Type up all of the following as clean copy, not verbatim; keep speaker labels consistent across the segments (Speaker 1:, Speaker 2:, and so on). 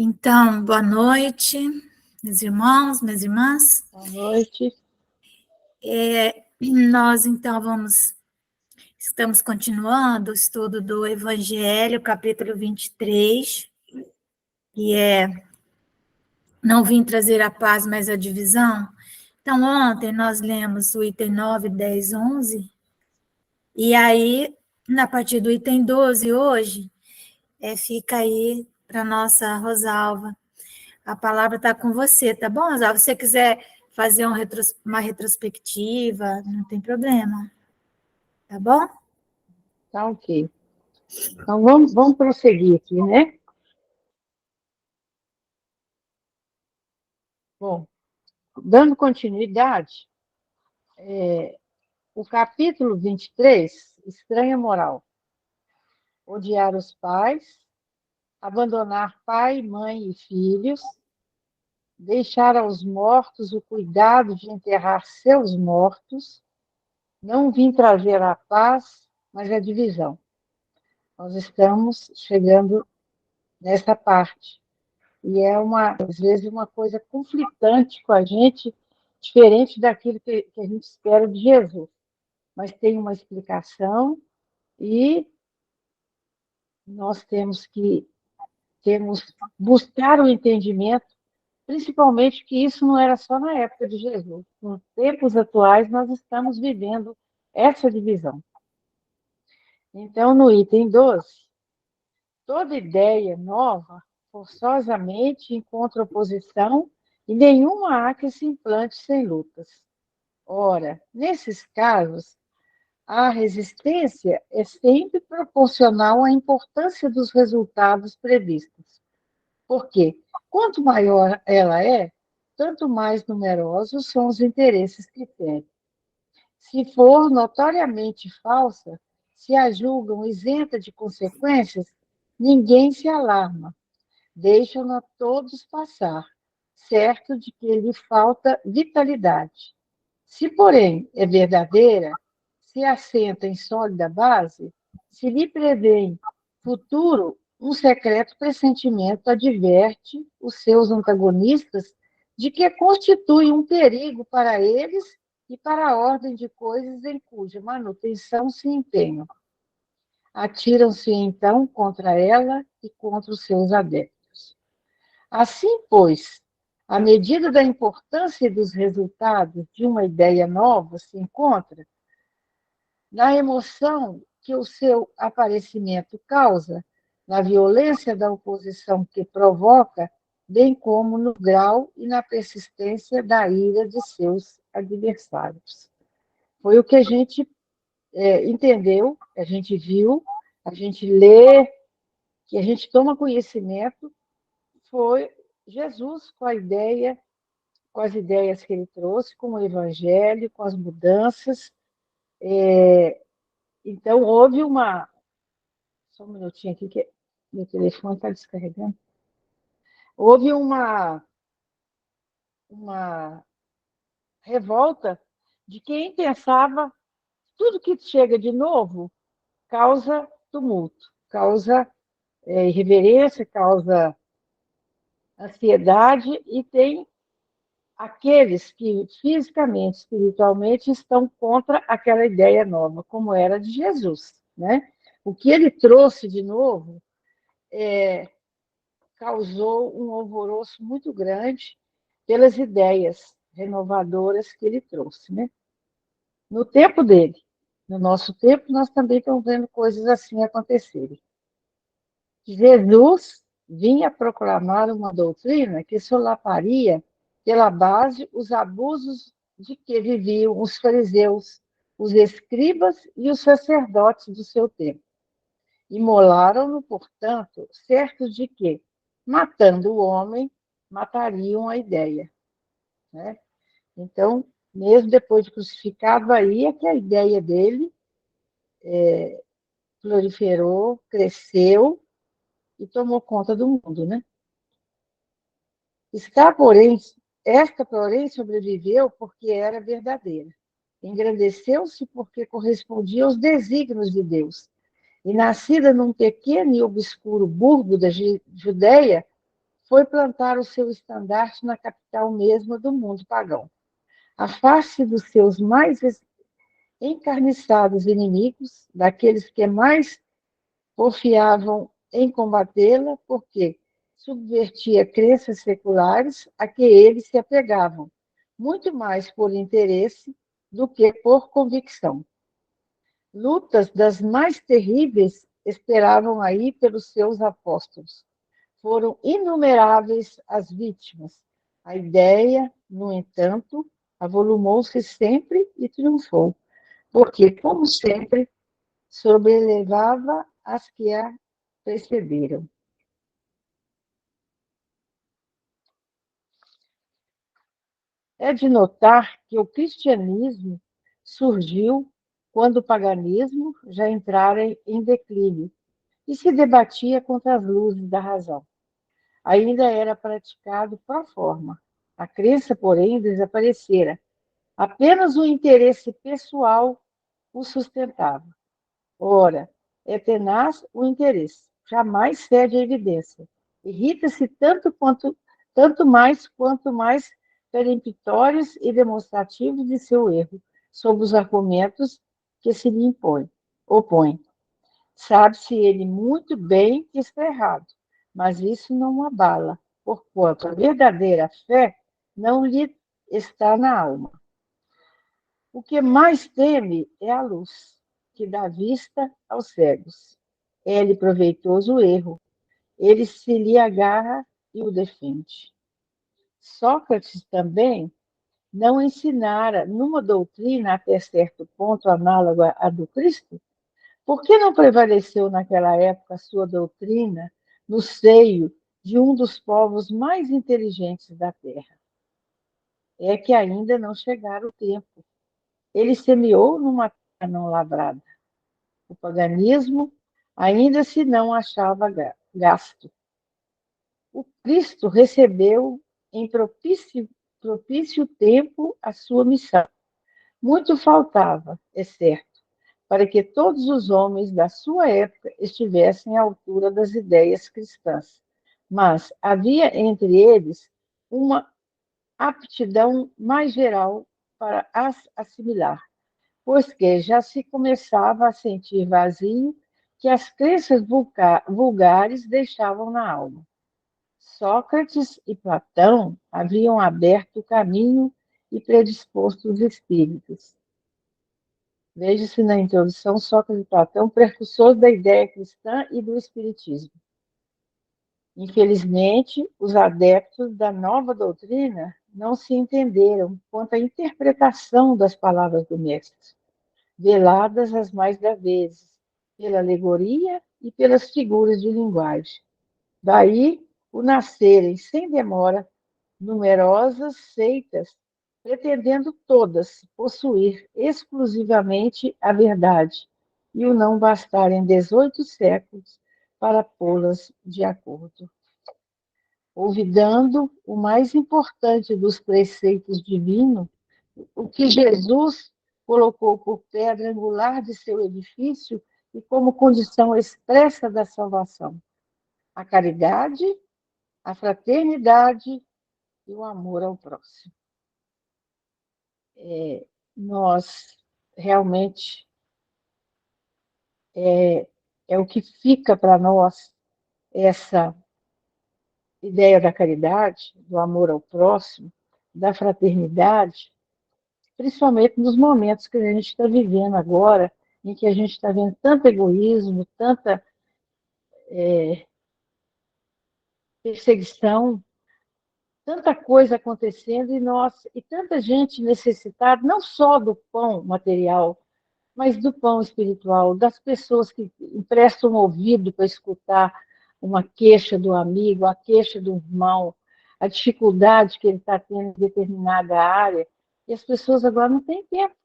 Speaker 1: Então, boa noite, meus irmãos, minhas irmãs.
Speaker 2: Boa noite.
Speaker 1: Nós, então, estamos continuando o estudo do Evangelho, capítulo 23, que é Não vim trazer a paz, mas a divisão. Então, ontem nós lemos o item 9, 10, 11, e aí, na partir do item 12, hoje, fica aí para nossa Rosalva. A palavra está com você, tá bom, Rosalva? Se você quiser fazer uma retrospectiva, não tem problema. Tá bom?
Speaker 2: Tá ok. Então, vamos prosseguir aqui, né? Bom, dando continuidade, o capítulo 23, Estranha Moral. Odiar os pais, abandonar pai, mãe e filhos, deixar aos mortos o cuidado de enterrar seus mortos, não vim trazer a paz, mas a divisão. Nós estamos chegando nessa parte. E às vezes, uma coisa conflitante com a gente, diferente daquilo que a gente espera de Jesus. Mas tem uma explicação e nós temos buscar o entendimento, principalmente que isso não era só na época de Jesus. Nos tempos atuais, nós estamos vivendo essa divisão. Então, no item 12, toda ideia nova forçosamente encontra oposição e nenhuma há que se implante sem lutas. Ora, nesses casos, a resistência é sempre proporcional à importância dos resultados previstos. Porque, quanto maior ela é, tanto mais numerosos são os interesses que ferem. Se for notoriamente falsa, se a julgam isenta de consequências, ninguém se alarma, deixam-na todos passar, certo de que lhe falta vitalidade. Se, porém, é verdadeira, se assenta em sólida base, se lhe prevê futuro, um secreto pressentimento adverte os seus antagonistas de que constitui um perigo para eles e para a ordem de coisas em cuja manutenção se empenham. Atiram-se, então, contra ela e contra os seus adeptos. Assim, pois, à medida da importância e dos resultados de uma ideia nova se encontra, na emoção que o seu aparecimento causa, na violência da oposição que provoca, bem como no grau e na persistência da ira de seus adversários. Foi o que a gente entendeu, a gente viu, a gente lê, que a gente toma conhecimento, foi Jesus com com as ideias que ele trouxe, com o evangelho, com as mudanças. Então, houve uma... Só um minutinho aqui, que meu telefone está descarregando. Houve uma revolta de quem pensava tudo que chega de novo causa tumulto, causa irreverência, causa ansiedade, e tem aqueles que fisicamente, espiritualmente, estão contra aquela ideia nova, como era de Jesus, né? O que ele trouxe de novo causou um alvoroço muito grande pelas ideias renovadoras que ele trouxe, né? No tempo dele. No nosso tempo, nós também estamos vendo coisas assim acontecerem. Jesus vinha proclamar uma doutrina que solaparia pela base os abusos de que viviam os fariseus, os escribas e os sacerdotes do seu tempo. Imolaram-no, portanto, certos de que, matando o homem, matariam a ideia. Né? Então, mesmo depois de crucificado, aí é que a ideia dele proliferou, cresceu e tomou conta do mundo, né? Esta, porém, sobreviveu porque era verdadeira. Engrandeceu-se porque correspondia aos desígnios de Deus. E nascida num pequeno e obscuro burgo da Judéia, foi plantar o seu estandarte na capital mesma do mundo pagão. A face dos seus mais encarniçados inimigos, daqueles que mais porfiavam em combatê-la, porque subvertia crenças seculares a que eles se apegavam, muito mais por interesse do que por convicção. Lutas das mais terríveis esperavam aí pelos seus apóstolos. Foram inumeráveis as vítimas. A ideia, no entanto, avolumou-se sempre e triunfou, porque, como sempre, sobrelevava as que a precederam. É de notar que o cristianismo surgiu quando o paganismo já entrara em declínio e se debatia contra as luzes da razão. Ainda era praticado pro forma. A crença, porém, desaparecera. Apenas o interesse pessoal o sustentava. Ora, é tenaz o interesse, jamais cede a evidência. Irrita-se tanto mais quanto mais peremptórios e demonstrativos de seu erro, sob os argumentos que se lhe opõem. Sabe-se ele muito bem que está errado, mas isso não o abala, porquanto a verdadeira fé não lhe está na alma. O que mais teme é a luz, que dá vista aos cegos. É-lhe proveitoso o erro, ele se lhe agarra e o defende. Sócrates também não ensinara numa doutrina até certo ponto análoga à do Cristo? Por que não prevaleceu naquela época a sua doutrina no seio de um dos povos mais inteligentes da Terra? É que ainda não chegara o tempo. Ele semeou numa terra não lavrada. O paganismo ainda se não achava gasto. O Cristo recebeu em propício tempo a sua missão. Muito faltava, é certo, para que todos os homens da sua época estivessem à altura das ideias cristãs. Mas havia entre eles uma aptidão mais geral para as assimilar, pois que já se começava a sentir vazio que as crenças vulgares deixavam na alma. Sócrates e Platão haviam aberto o caminho e predisposto os espíritos. Veja-se na introdução Sócrates e Platão, precursores da ideia cristã e do espiritismo. Infelizmente, os adeptos da nova doutrina não se entenderam quanto à interpretação das palavras do mestre, veladas as mais das vezes, pela alegoria e pelas figuras de linguagem. Daí o nascerem, sem demora, numerosas seitas, pretendendo todas possuir exclusivamente a verdade, e o não bastarem 18 séculos para pô-las de acordo. Olvidando o mais importante dos preceitos divinos, o que Jesus colocou por pedra angular de seu edifício e como condição expressa da salvação: a caridade, a fraternidade e o amor ao próximo. Nós realmente é o que fica para nós essa ideia da caridade, do amor ao próximo, da fraternidade, principalmente nos momentos que a gente está vivendo agora, em que a gente está vendo tanto egoísmo, tanta perseguição, tanta coisa acontecendo e tanta gente necessitada, não só do pão material, mas do pão espiritual, das pessoas que emprestam um ouvido para escutar uma queixa do amigo, a queixa do irmão, a dificuldade que ele está tendo em determinada área, e as pessoas agora não têm tempo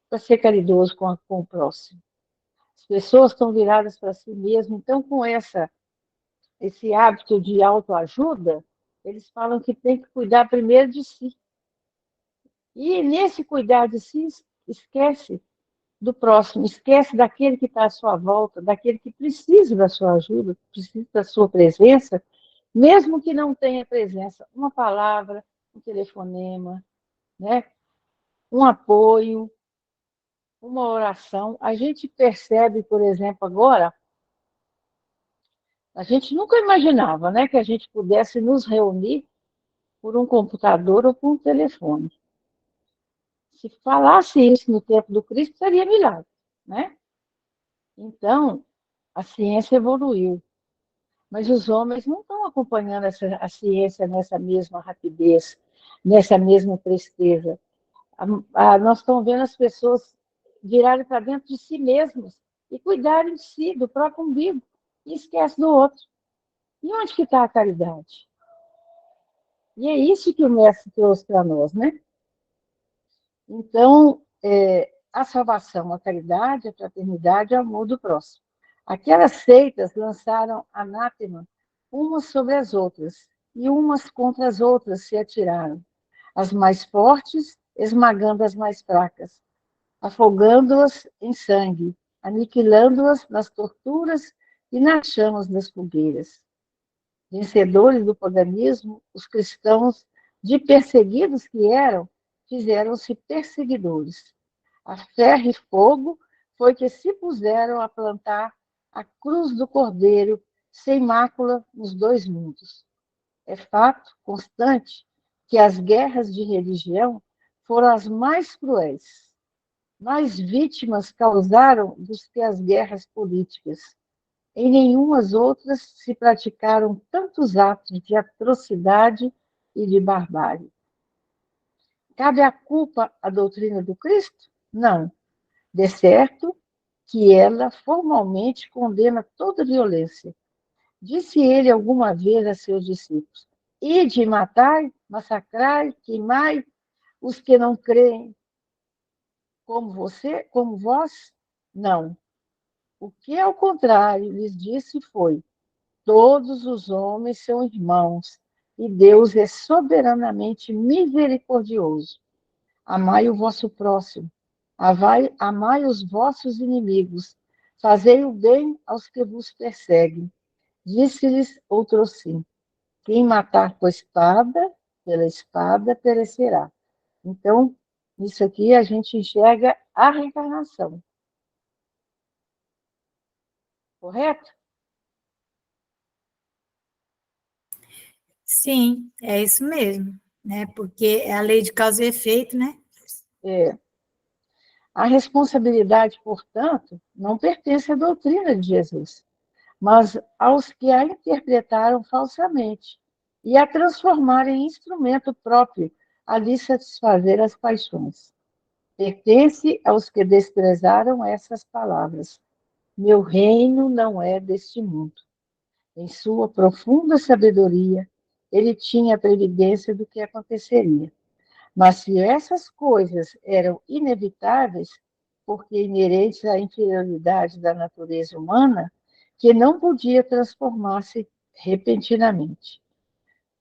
Speaker 2: para ser caridoso com o próximo. As pessoas estão viradas para si mesmas, então, com esse hábito de autoajuda, eles falam que tem que cuidar primeiro de si. E nesse cuidar de si, esquece do próximo, esquece daquele que está à sua volta, daquele que precisa da sua ajuda, precisa da sua presença, mesmo que não tenha presença, uma palavra, um telefonema, né? Um apoio, uma oração. A gente percebe, por exemplo, agora, a gente nunca imaginava, né, que a gente pudesse nos reunir por um computador ou por um telefone. Se falasse isso no tempo do Cristo, seria milagre, né? Então, a ciência evoluiu, mas os homens não estão acompanhando a ciência nessa mesma rapidez, nessa mesma presteza. Nós estamos vendo as pessoas virarem para dentro de si mesmas e cuidarem de si, do próprio umbigo, e esquece do outro. E onde que está a caridade? E é isso que o mestre trouxe para nós, né? Então, a salvação, a caridade, a fraternidade, o amor do próximo. Aquelas seitas lançaram anátema umas sobre as outras, e umas contra as outras se atiraram, as mais fortes esmagando as mais fracas, afogando-as em sangue, aniquilando-as nas torturas e nas chamas das fogueiras. Vencedores do paganismo, os cristãos, de perseguidos que eram, fizeram-se perseguidores. A ferro e fogo foi que se puseram a plantar a cruz do Cordeiro, sem mácula nos dois mundos. É fato constante que as guerras de religião foram as mais cruéis. Mais vítimas causaram do que as guerras políticas. Em nenhumas outras se praticaram tantos atos de atrocidade e de barbárie. Cabe a culpa à doutrina do Cristo? Não. De certo que ela formalmente condena toda violência. Disse ele alguma vez a seus discípulos: ide, matai, massacrai, queimai os que não creem como você, como vós? Não. O que, ao contrário, lhes disse foi: todos os homens são irmãos, e Deus é soberanamente misericordioso. Amai o vosso próximo, amai os vossos inimigos, fazei o bem aos que vos perseguem. Disse-lhes outrosim: quem matar com a espada, pela espada perecerá. Então, isso aqui a gente enxerga a reencarnação, correto?
Speaker 1: Sim, é isso mesmo, né? Porque é a lei de causa e efeito, né?
Speaker 2: É. A responsabilidade, portanto, não pertence à doutrina de Jesus, mas aos que a interpretaram falsamente e a transformaram em instrumento próprio a lhe satisfazer as paixões. Pertence aos que desprezaram essas palavras. Meu reino não é deste mundo. Em sua profunda sabedoria, ele tinha a previdência do que aconteceria. Mas se essas coisas eram inevitáveis, porque inerentes à inferioridade da natureza humana, que não podia transformar-se repentinamente.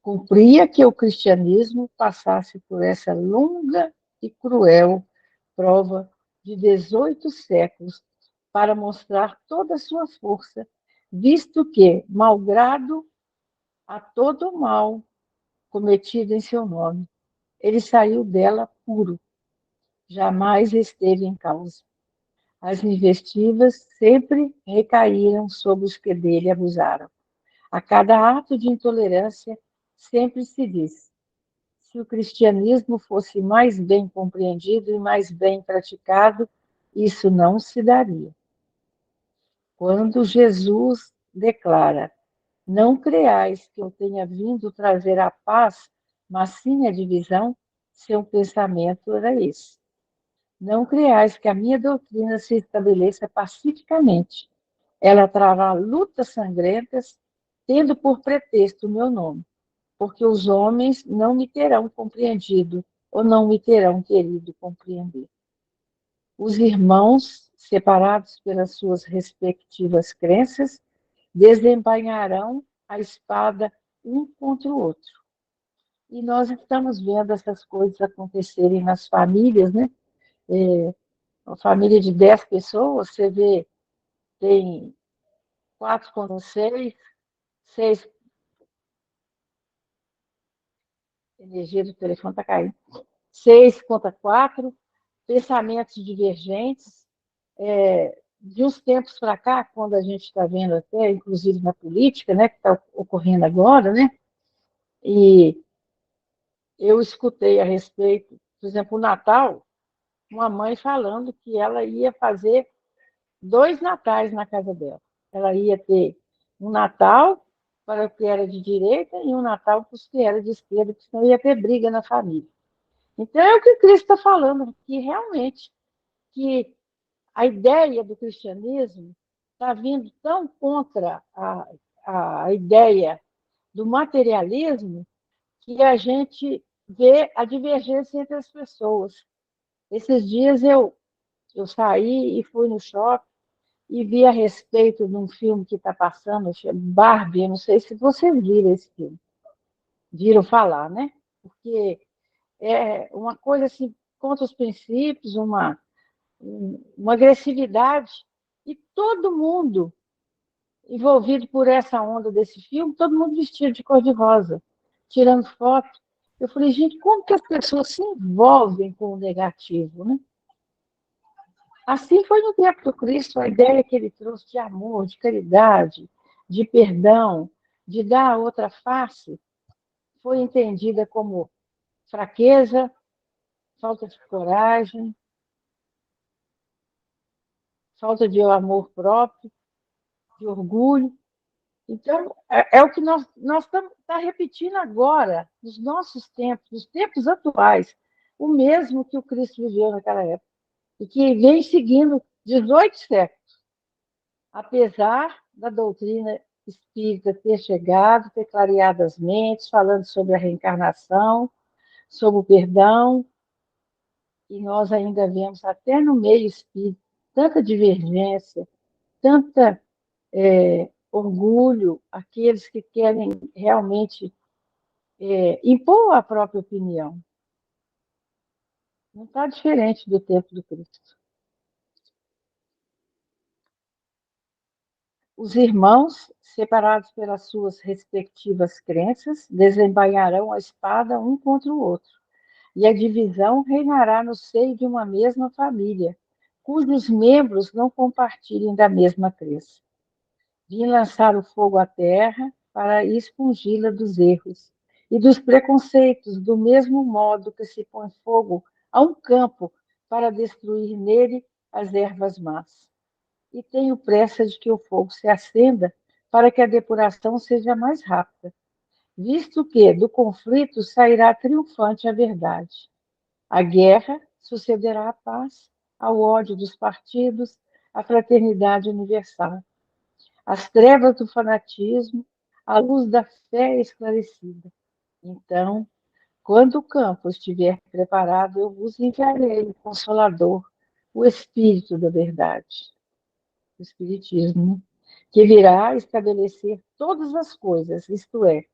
Speaker 2: Cumpria que o cristianismo passasse por essa longa e cruel prova de 18 séculos para mostrar toda a sua força, visto que, malgrado a todo o mal cometido em seu nome, ele saiu dela puro, jamais esteve em causa. As investidas sempre recaíram sobre os que dele abusaram. A cada ato de intolerância, sempre se diz: se o cristianismo fosse mais bem compreendido e mais bem praticado, isso não se daria. Quando Jesus declara: não creais que eu tenha vindo trazer a paz, mas sim a divisão, seu pensamento era esse. Não creais que a minha doutrina se estabeleça pacificamente. Ela trará lutas sangrentas, tendo por pretexto o meu nome, porque os homens não me terão compreendido ou não me terão querido compreender. Os irmãos, separados pelas suas respectivas crenças, desembainharão a espada um contra o outro. E nós estamos vendo essas coisas acontecerem nas famílias, né? Uma família de 10 pessoas, você vê, tem 4 contra 6, 6 energia do telefone está caindo. 6,4, pensamentos divergentes. De uns tempos para cá, quando a gente está vendo até, inclusive na política, né, que está ocorrendo agora, né, e eu escutei a respeito, por exemplo, o Natal, uma mãe falando que ela ia fazer 2 natais na casa dela. Ela ia ter um Natal para o que era de direita e um Natal para os que era de esquerda, porque senão ia ter briga na família. Então, é o que Cristo está falando, que realmente que a ideia do cristianismo está vindo tão contra a ideia do materialismo que a gente vê a divergência entre as pessoas. Esses dias eu saí e fui no shopping e vi a respeito de um filme que está passando, chama Barbie, eu não sei se vocês viram esse filme. Viram falar, né? Porque é uma coisa assim, contra os princípios, uma agressividade, e todo mundo envolvido por essa onda desse filme, todo mundo vestido de cor-de-rosa, tirando foto. Eu falei, gente, como que as pessoas se envolvem com o negativo, né? Assim foi no tempo do Cristo, a ideia que ele trouxe de amor, de caridade, de perdão, de dar a outra face, foi entendida como fraqueza, falta de coragem, falta de amor próprio, de orgulho. Então, é o que nós estamos repetindo agora, nos nossos tempos, nos tempos atuais, o mesmo que o Cristo viveu naquela época, e que vem seguindo 18 séculos, apesar da doutrina espírita ter chegado, ter clareado as mentes, falando sobre a reencarnação, sobre o perdão, e nós ainda vemos até no meio espírita tanta divergência, tanta orgulho, aqueles que querem realmente impor a própria opinião. Não está diferente do tempo do Cristo. Os irmãos, separados pelas suas respectivas crenças, desembainharão a espada um contra o outro, e a divisão reinará no seio de uma mesma família, cujos membros não compartilhem da mesma crença. Vim lançar o fogo à terra para expungi-la dos erros e dos preconceitos, do mesmo modo que se põe fogo a um campo para destruir nele as ervas más. E tenho pressa de que o fogo se acenda para que a depuração seja mais rápida, visto que do conflito sairá triunfante a verdade. A guerra sucederá à paz, ao ódio dos partidos, à fraternidade universal. As trevas do fanatismo, a luz da fé esclarecida. Então, quando o campo estiver preparado, eu vos enviarei o Consolador, o Espírito da Verdade, o Espiritismo, que virá estabelecer todas as coisas, isto é,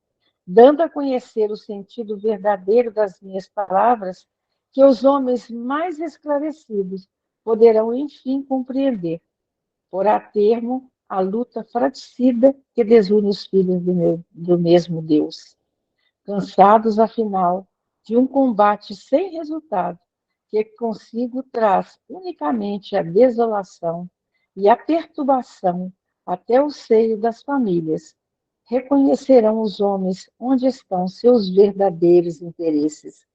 Speaker 2: dando a conhecer o sentido verdadeiro das minhas palavras, que os homens mais esclarecidos poderão, enfim, compreender. Porá termo à luta fratricida que desune os filhos do mesmo Deus, cansados, afinal, de um combate sem resultado, que consigo traz unicamente a desolação e a perturbação até o seio das famílias. Reconhecerão os homens onde estão seus verdadeiros interesses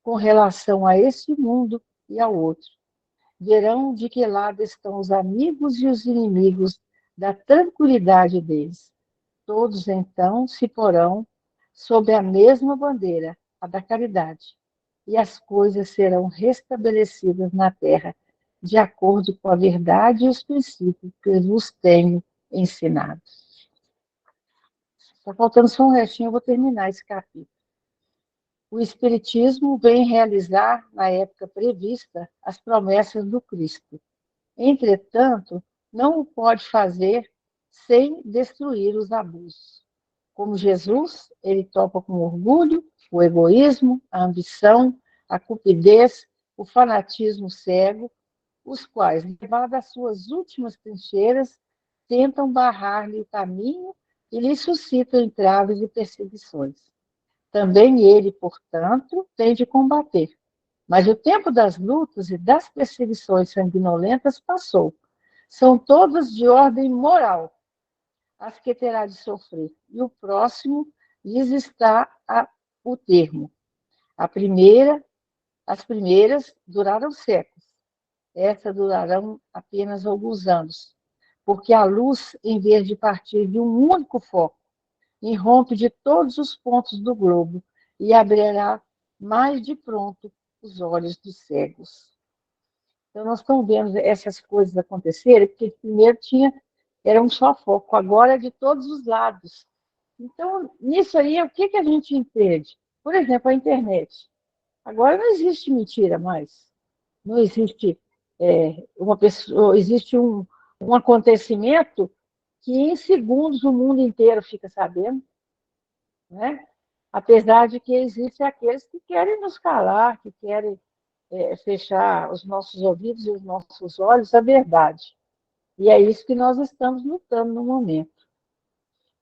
Speaker 2: com relação a este mundo e ao outro. Verão de que lado estão os amigos e os inimigos da tranquilidade deles. Todos, então, se porão sob a mesma bandeira, a da caridade, e as coisas serão restabelecidas na terra, de acordo com a verdade e os princípios que vos tenho ensinado. Está faltando só um restinho, eu vou terminar esse capítulo. O Espiritismo vem realizar, na época prevista, as promessas do Cristo. Entretanto, não o pode fazer sem destruir os abusos. Como Jesus, ele topa com orgulho, o egoísmo, a ambição, a cupidez, o fanatismo cego, os quais, levados às suas últimas trincheiras, tentam barrar-lhe o caminho e lhe suscitam entraves e perseguições. Também ele, portanto, tem de combater. Mas o tempo das lutas e das perseguições sanguinolentas passou. São todas de ordem moral, as que terá de sofrer, e o próximo lhes está o termo. As primeiras duraram séculos, essas durarão apenas alguns anos, porque a luz, em vez de partir de um único foco, irrompe de todos os pontos do globo e abrirá mais de pronto os olhos dos cegos. Então, nós estamos vendo essas coisas acontecerem, porque primeiro era um só foco, agora é de todos os lados. Então, nisso aí, o que a gente entende? Por exemplo, a internet. Agora não existe mentira mais. Não existe uma pessoa, existe um acontecimento que em segundos o mundo inteiro fica sabendo, né? Apesar de que existem aqueles que querem nos calar, que querem fechar os nossos ouvidos e os nossos olhos à verdade. E é isso que nós estamos lutando no momento.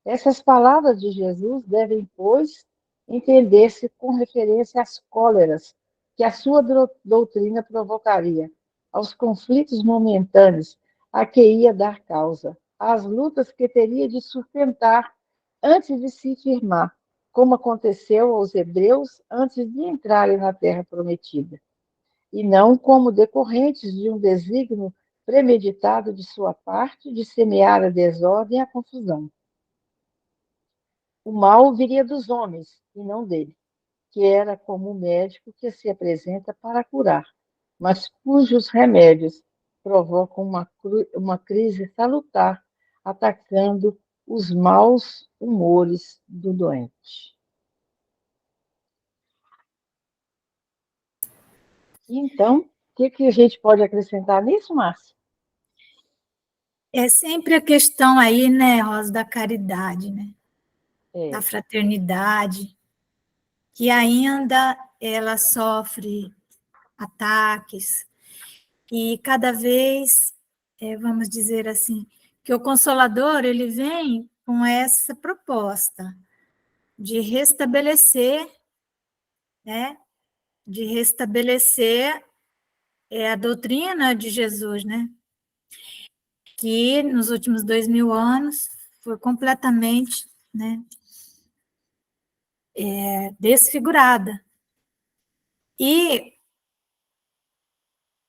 Speaker 2: Essas palavras de Jesus devem, pois, entender-se com referência às cóleras que a sua doutrina provocaria, aos conflitos momentâneos a que ia dar causa, às lutas que teria de sustentar antes de se firmar, como aconteceu aos hebreus antes de entrarem na terra prometida, e não como decorrentes de um desígnio premeditado de sua parte de semear a desordem e a confusão. O mal viria dos homens, e não dele, que era como o médico que se apresenta para curar, mas cujos remédios provocam uma crise salutar, atacando os maus humores do doente. Então, o que a gente pode acrescentar nisso, Márcia?
Speaker 1: É sempre a questão aí, né, Rosa, da caridade, né? Da
Speaker 2: É,
Speaker 1: fraternidade, que ainda ela sofre ataques, e cada vez, vamos dizer assim, que o Consolador, ele vem com essa proposta de restabelecer, né, de restabelecer a doutrina de Jesus, né, que nos últimos 2000 anos foi completamente, né, desfigurada. E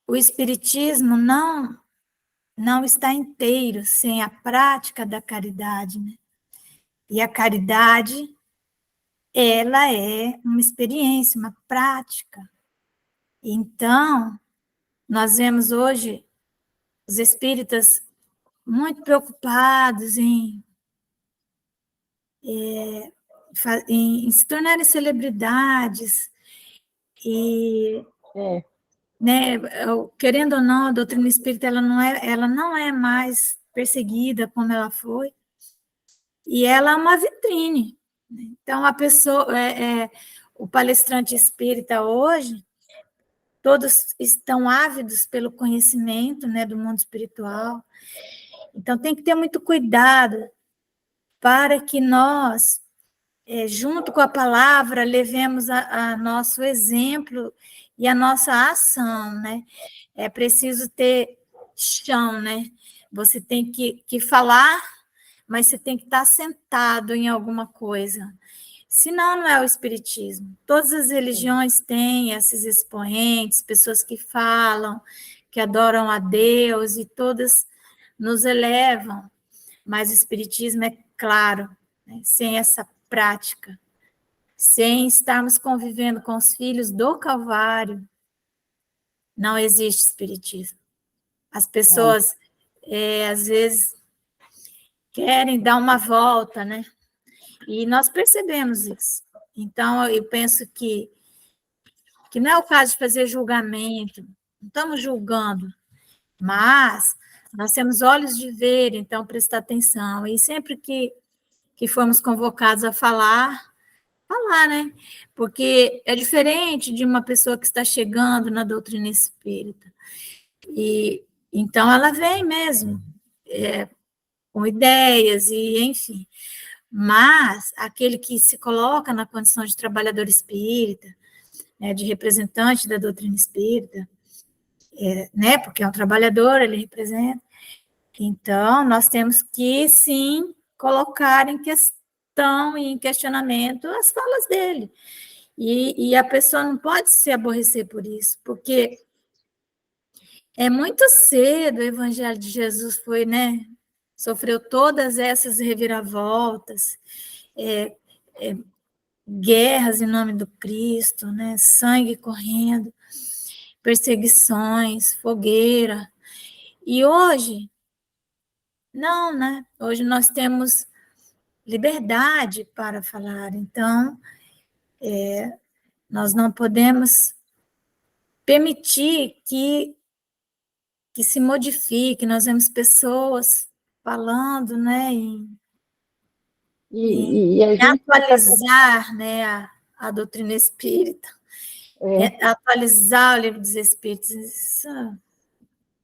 Speaker 1: o Espiritismo não está inteiro sem a prática da caridade, né? E a caridade, ela é uma experiência, uma prática. Então, nós vemos hoje os espíritas muito preocupados em se tornarem celebridades e,
Speaker 2: é,
Speaker 1: né, querendo ou não, a doutrina espírita ela não é mais perseguida como ela foi, e ela é uma vitrine. Então, a pessoa, o palestrante espírita hoje, todos estão ávidos pelo conhecimento, né, do mundo espiritual. Então, tem que ter muito cuidado para que nós, junto com a palavra, levemos a nosso exemplo e a nossa ação, né? É preciso ter chão, né? Você tem que falar, mas você tem que estar sentado em alguma coisa. Senão, não é o espiritismo. Todas as religiões têm esses expoentes, pessoas que falam, que adoram a Deus, e todas nos elevam, mas o espiritismo é claro, né? Sem essa prática, sem estarmos convivendo com os filhos do Calvário, não existe espiritismo. As
Speaker 2: não,
Speaker 1: pessoas, às vezes, querem dar uma volta, né? E nós percebemos isso. Então, eu penso que não é o caso de fazer julgamento, não estamos julgando, mas nós temos olhos de ver, então prestar atenção. E sempre que formos convocados a falar, né? Porque é diferente de uma pessoa que está chegando na doutrina espírita. E então ela vem mesmo, com ideias, e enfim. Mas aquele que se coloca na condição de trabalhador espírita, né, de representante da doutrina espírita, né, porque é um trabalhador, ele representa. Então, nós temos que, sim, colocar em questão e em questionamento as falas dele. E a pessoa não pode se aborrecer por isso, porque é muito cedo o Evangelho de Jesus foi, né? Sofreu todas essas reviravoltas, é, é, guerras em nome do Cristo, né? Sangue correndo, perseguições, fogueira. E hoje, não, né? Hoje nós temos liberdade para falar, então nós não podemos permitir que se modifique. Nós vemos pessoas falando, né, em
Speaker 2: E a gente está.
Speaker 1: atualizar, né, a doutrina espírita, atualizar o livro dos espíritos. Isso,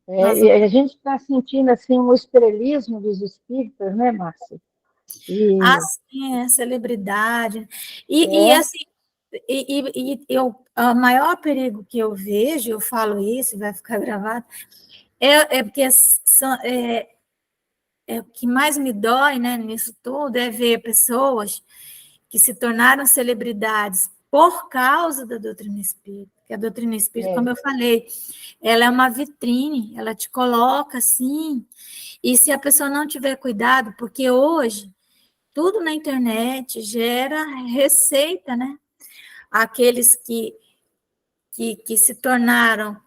Speaker 1: nós,
Speaker 2: E a gente está sentindo assim um estrelismo dos espíritas, né, Márcia? E
Speaker 1: assim, é celebridade. E
Speaker 2: é,
Speaker 1: assim, o maior perigo que eu vejo, eu falo isso, vai ficar gravado, porque o que mais me dói, né, nisso tudo é ver pessoas que se tornaram celebridades por causa da doutrina espírita. Que a doutrina espírita, como eu falei, ela é uma vitrine, ela te coloca assim, e se a pessoa não tiver cuidado, porque hoje tudo na internet gera receita, né? Aqueles que se tornaram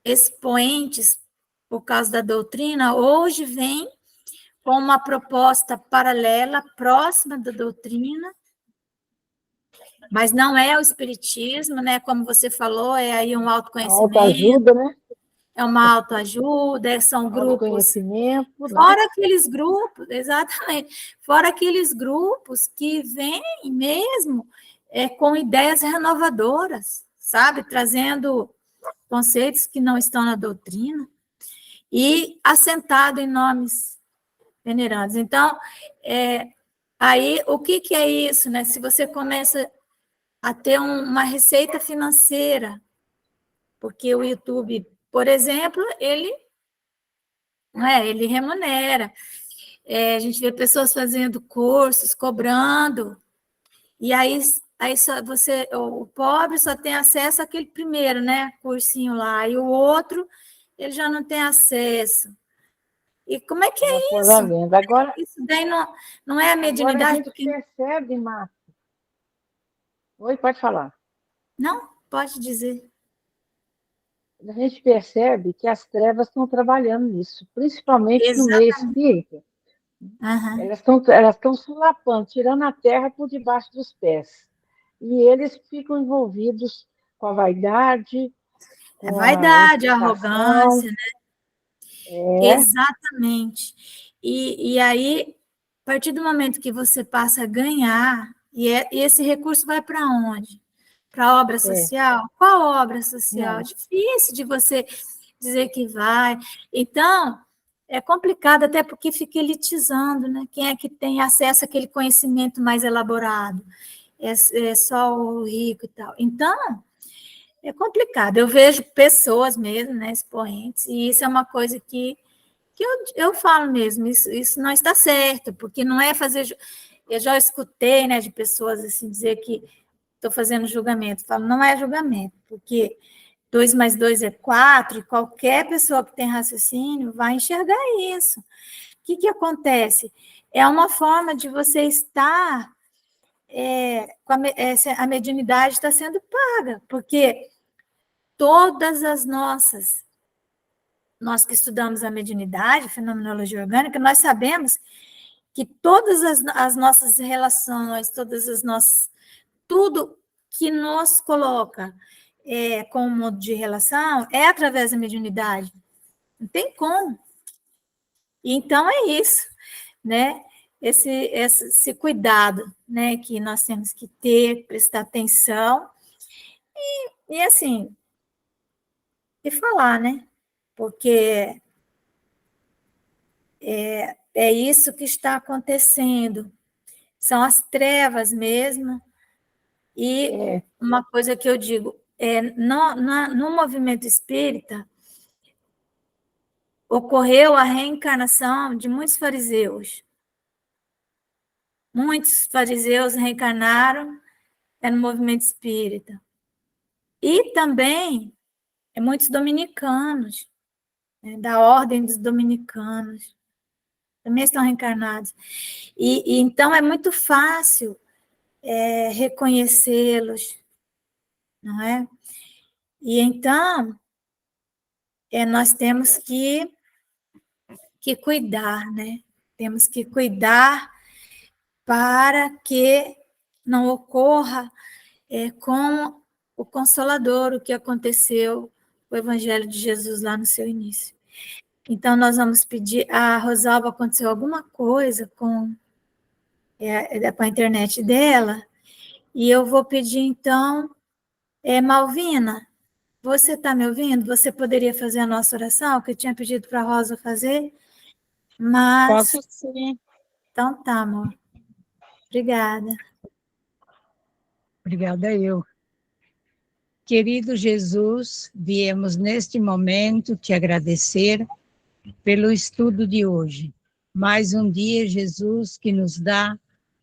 Speaker 1: expoentes por causa da doutrina, hoje vem com uma proposta paralela, próxima da doutrina, mas não é o espiritismo, né? Como você falou, é aí um
Speaker 2: a
Speaker 1: autoconhecimento,
Speaker 2: autoajuda, né?
Speaker 1: é uma autoajuda, são grupos,
Speaker 2: Autoconhecimento, né?
Speaker 1: fora aqueles grupos, exatamente, fora aqueles grupos que vêm mesmo com ideias renovadoras, sabe? Trazendo conceitos que não estão na doutrina e assentado em nomes venerados. Então, aí, o que é isso, né? Se você começa a ter uma receita financeira, porque o YouTube, por exemplo, ele remunera. A gente vê pessoas fazendo cursos, cobrando, e aí só o pobre só tem acesso àquele primeiro, né, cursinho lá, e o outro, ele já não tem acesso. E como é que
Speaker 2: Já
Speaker 1: é
Speaker 2: foi
Speaker 1: isso?
Speaker 2: valendo. Agora,
Speaker 1: Isso daí não é a
Speaker 2: agora a
Speaker 1: mediunidade,
Speaker 2: gente
Speaker 1: porque...
Speaker 2: percebe, Márcia. Oi, pode falar.
Speaker 1: Não, pode dizer.
Speaker 2: A gente percebe que as trevas estão trabalhando nisso, principalmente no meio
Speaker 1: Exatamente.
Speaker 2: espírita.
Speaker 1: Uhum.
Speaker 2: Elas estão solapando, tirando a terra por debaixo dos pés. E eles ficam envolvidos com a vaidade,
Speaker 1: É
Speaker 2: com a
Speaker 1: vaidade,
Speaker 2: ostentação.
Speaker 1: arrogância, né?
Speaker 2: É,
Speaker 1: Exatamente. E aí, a partir do momento que você passa a ganhar, e esse recurso vai para onde? Para a obra
Speaker 2: é,
Speaker 1: social? Qual obra social?
Speaker 2: não.
Speaker 1: Difícil de você dizer que vai. Então, é complicado, até porque fica elitizando, né? Quem é que tem acesso àquele conhecimento mais elaborado? É só o rico e tal. Então, é complicado. Eu vejo pessoas mesmo, né, expoentes, e isso é uma coisa que eu falo mesmo, isso não está certo, porque não é fazer. Eu já escutei, né, de pessoas assim dizer que estou fazendo julgamento. Eu falo, não é julgamento, porque 2 mais 2 é 4, e qualquer pessoa que tem raciocínio vai enxergar isso. O que acontece? É uma forma de você estar. A mediunidade está sendo paga, porque todas as nós que estudamos a mediunidade, fenomenologia orgânica, nós sabemos que todas as nossas relações, tudo que nos coloca com o modo de relação é através da mediunidade. Não tem como. Então é isso, né? Esse cuidado, né, que nós temos que ter, prestar atenção e assim, e falar, né? Porque é isso que está acontecendo. são as trevas mesmo. E uma coisa que eu digo, no movimento espírita, ocorreu a reencarnação de muitos fariseus. Muitos fariseus reencarnaram no movimento espírita. E também muitos dominicanos, da ordem dos dominicanos, também estão reencarnados. E então é muito fácil reconhecê-los, não é? E então nós temos que cuidar, né? Temos que cuidar para que não ocorra com o Consolador o que aconteceu com o Evangelho de Jesus lá no seu início. Então, nós vamos pedir, a Rosalba aconteceu alguma coisa com a internet dela, e eu vou pedir, então, Malvina, você está me ouvindo? Você poderia fazer a nossa oração, que eu tinha pedido para a Rosa fazer? Mas...
Speaker 3: Posso sim.
Speaker 1: Então tá, amor. Obrigada.
Speaker 3: Obrigada eu. Querido Jesus, viemos neste momento te agradecer pelo estudo de hoje. Mais um dia, Jesus, que nos dá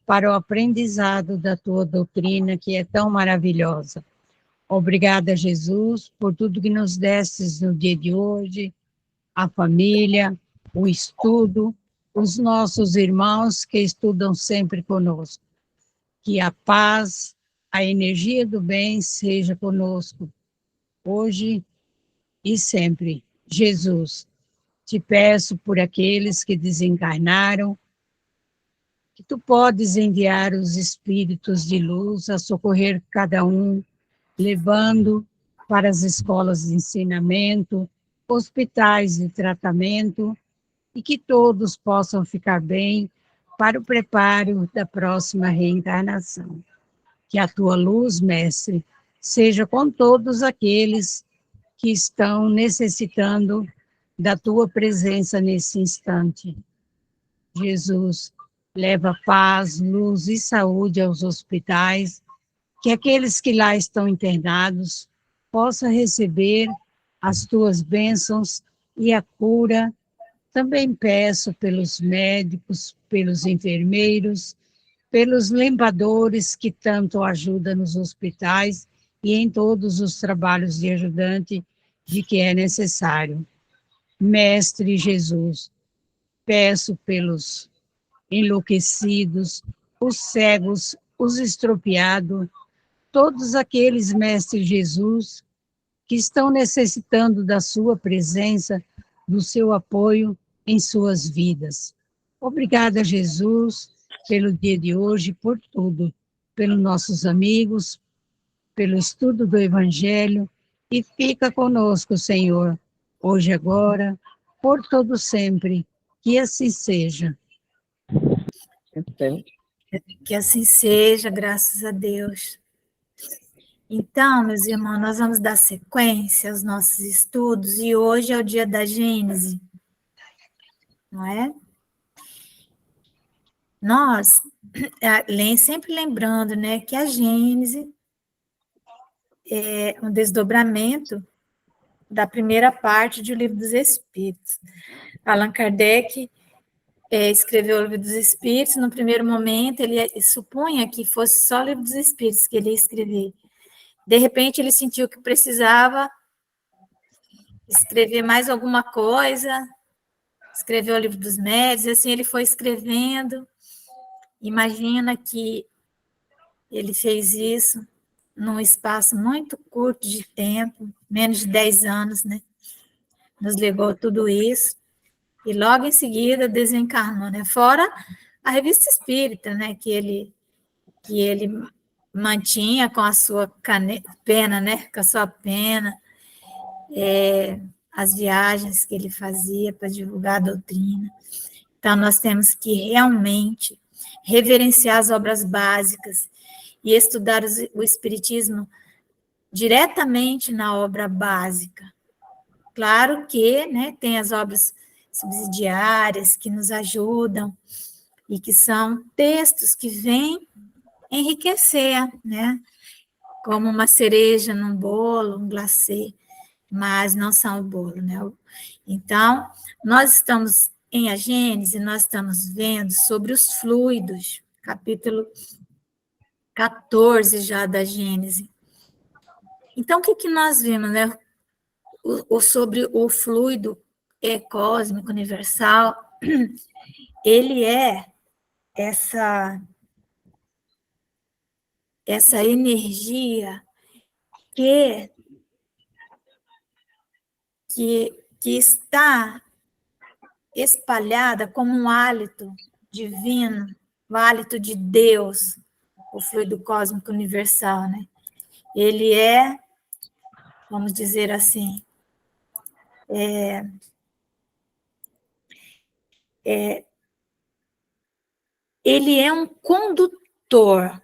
Speaker 3: para o aprendizado da tua doutrina, que é tão maravilhosa. Obrigada, Jesus, por tudo que nos destes no dia de hoje, a família, o estudo, os nossos irmãos que estudam sempre conosco. Que a paz, a energia do bem seja conosco, hoje e sempre. Jesus, te peço por aqueles que desencarnaram, que tu podes enviar os espíritos de luz a socorrer cada um, levando para as escolas de ensinamento, hospitais de tratamento, e que todos possam ficar bem para o preparo da próxima reencarnação. Que a tua luz, Mestre, seja com todos aqueles que estão necessitando da tua presença nesse instante. Jesus, leva paz, luz e saúde aos hospitais, que aqueles que lá estão internados possam receber as tuas bênçãos e a cura. Também peço pelos médicos, pelos enfermeiros, pelos limpadores que tanto ajudam nos hospitais e em todos os trabalhos de ajudante de que é necessário. Mestre Jesus, peço pelos enlouquecidos, os cegos, os estropiados, todos aqueles, Mestre Jesus, que estão necessitando da sua presença, do seu apoio em suas vidas. Obrigada, Jesus, pelo dia de hoje, por tudo, pelos nossos amigos, pelo estudo do Evangelho, e fica conosco, Senhor, hoje, agora, por todo sempre, que assim seja.
Speaker 1: Que assim seja, graças a Deus. Então, meus irmãos, nós vamos dar sequência aos nossos estudos, e hoje é o dia da Gênese, não é? Nós, sempre lembrando, né, que a Gênese é um desdobramento da primeira parte do Livro dos Espíritos. Allan Kardec escreveu o Livro dos Espíritos. No primeiro momento, ele supunha que fosse só o Livro dos Espíritos que ele ia escrever. De repente, ele sentiu que precisava escrever mais alguma coisa, escreveu o Livro dos Médiuns, e assim ele foi escrevendo. Imagina que ele fez isso num espaço muito curto de tempo, menos de 10 anos, né? Nos levou tudo isso, e logo em seguida desencarnou, né? Fora a Revista Espírita, né? Que ele mantinha com a sua pena, né? Com a sua pena, as viagens que ele fazia para divulgar a doutrina. Então, nós temos que realmente reverenciar as obras básicas e estudar o Espiritismo diretamente na obra básica. Claro que, né, tem as obras subsidiárias que nos ajudam, e que são textos que vêm enriquecer, né? Como uma cereja num bolo, um glacê, mas não são o bolo, né? Então, nós estamos em A Gênese, nós estamos vendo sobre os fluidos, capítulo 14 já da Gênese. Então, o que nós vimos, né? Sobre o fluido cósmico universal, ele é essa energia que, que está espalhada como um hálito divino, o hálito de Deus, o fluido cósmico universal, né? Ele é, vamos dizer assim, ele é um condutor.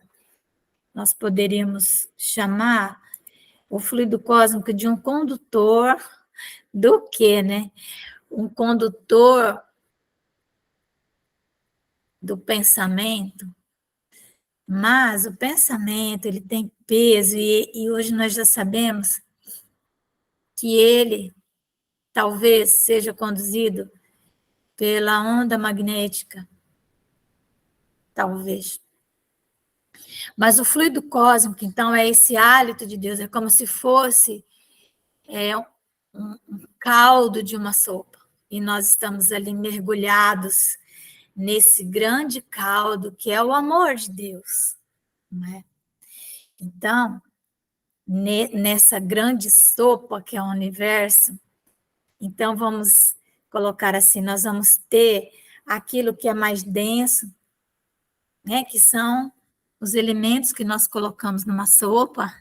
Speaker 1: Nós poderíamos chamar o fluido cósmico de um condutor do quê, né? Um condutor do pensamento, mas o pensamento ele tem peso e hoje nós já sabemos que ele talvez seja conduzido pela onda magnética, talvez. Mas o fluido cósmico, então, é esse hálito de Deus, é como se fosse um caldo de uma sopa. E nós estamos ali mergulhados nesse grande caldo que é o amor de Deus, né? Então, nessa grande sopa que é o universo, então vamos colocar assim, nós vamos ter aquilo que é mais denso, né, que são os elementos que nós colocamos numa sopa,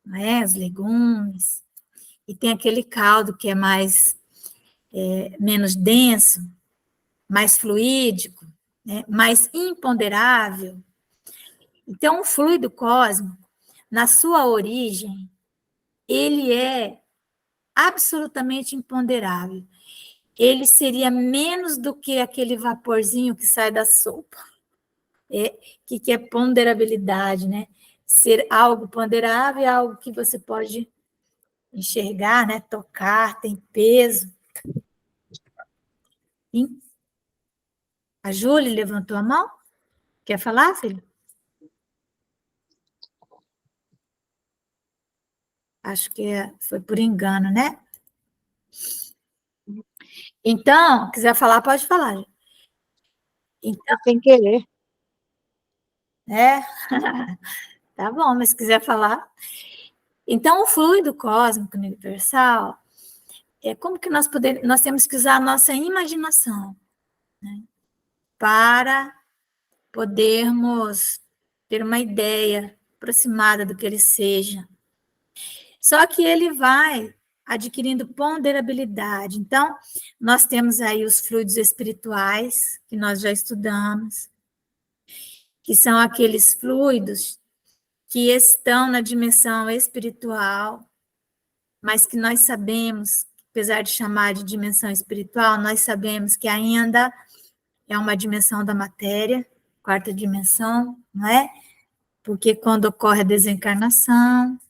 Speaker 1: né, os legumes, e tem aquele caldo que é mais menos denso, mais fluídico, né, mais imponderável. Então, o fluido cósmico, na sua origem, ele é absolutamente imponderável. Ele seria menos do que aquele vaporzinho que sai da sopa. Que é ponderabilidade, né? Ser algo ponderável é algo que você pode enxergar, né? Tocar, tem peso. Sim? A Júlia levantou a mão? Quer falar, filho? Acho que foi por engano, né? Então, quiser falar, pode falar.
Speaker 2: Então, sem querer.
Speaker 1: Tá bom, mas se quiser falar. Então, o fluido cósmico universal é como que nós temos que usar a nossa imaginação, né, para podermos ter uma ideia aproximada do que ele seja. Só que ele vai adquirindo ponderabilidade. Então, nós temos aí os fluidos espirituais, que nós já estudamos, que são aqueles fluidos que estão na dimensão espiritual, mas que nós sabemos, apesar de chamar de dimensão espiritual, nós sabemos que ainda é uma dimensão da matéria, quarta dimensão, não é? Porque quando ocorre a desencarnação,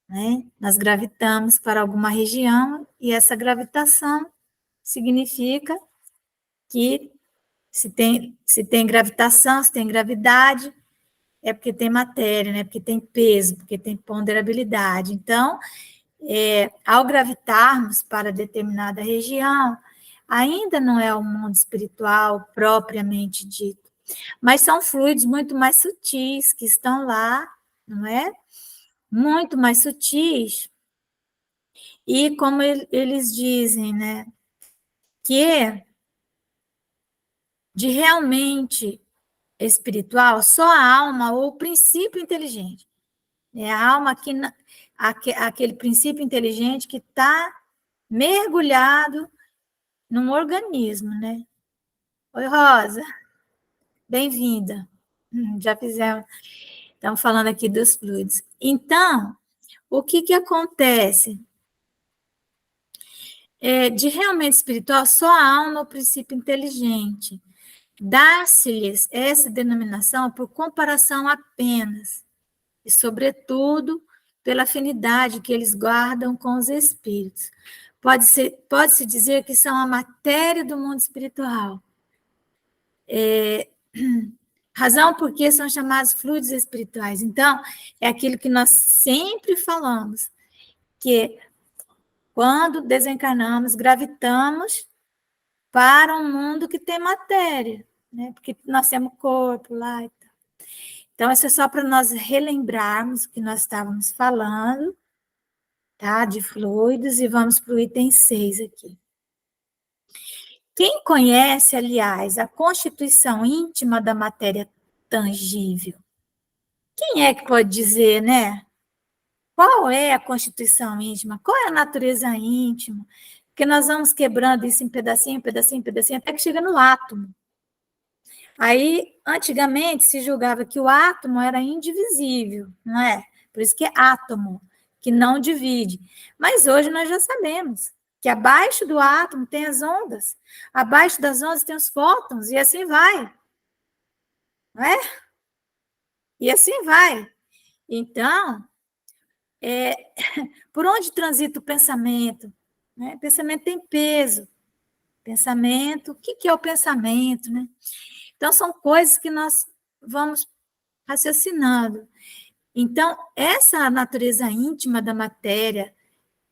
Speaker 1: né, nós gravitamos para alguma região e essa gravitação significa que se tem gravitação, se tem gravidade, é porque tem matéria, né? Porque tem peso, porque tem ponderabilidade. Então, ao gravitarmos para determinada região, ainda não é o mundo espiritual propriamente dito, mas são fluidos muito mais sutis que estão lá, não é? Muito mais sutis. E como eles dizem, né? Que de realmente espiritual, só a alma ou o princípio inteligente. É a alma aquele princípio inteligente que está mergulhado num organismo, né? Oi, Rosa, bem-vinda. Já fizemos, estamos falando aqui dos fluidos. Então, o que acontece? de realmente espiritual, só a alma, o princípio inteligente. Dá-se-lhes essa denominação por comparação apenas, e, sobretudo, pela afinidade que eles guardam com os espíritos. Pode-se dizer que são a matéria do mundo espiritual. Razão porque são chamados fluidos espirituais. Então, é aquilo que nós sempre falamos, que quando desencarnamos, gravitamos para um mundo que tem matéria, né? Porque nós temos corpo lá e tal. Então, isso é só para nós relembrarmos o que nós estávamos falando, tá? De fluidos, e vamos para o item 6 aqui. Quem conhece, aliás, a constituição íntima da matéria tangível? Quem é que pode dizer, né? Qual é a constituição íntima? Qual é a natureza íntima? Porque nós vamos quebrando isso em pedacinho, pedacinho, pedacinho, até que chega no átomo. Aí, antigamente, se julgava que o átomo era indivisível, não é? Por isso que é átomo, que não divide. Mas hoje nós já sabemos que abaixo do átomo tem as ondas, abaixo das ondas tem os fótons, e assim vai. Não é? E assim vai. Então, por onde transita o pensamento? Né? Pensamento tem peso. Pensamento, o que é o pensamento? Né? Então, são coisas que nós vamos raciocinando. Então, essa natureza íntima da matéria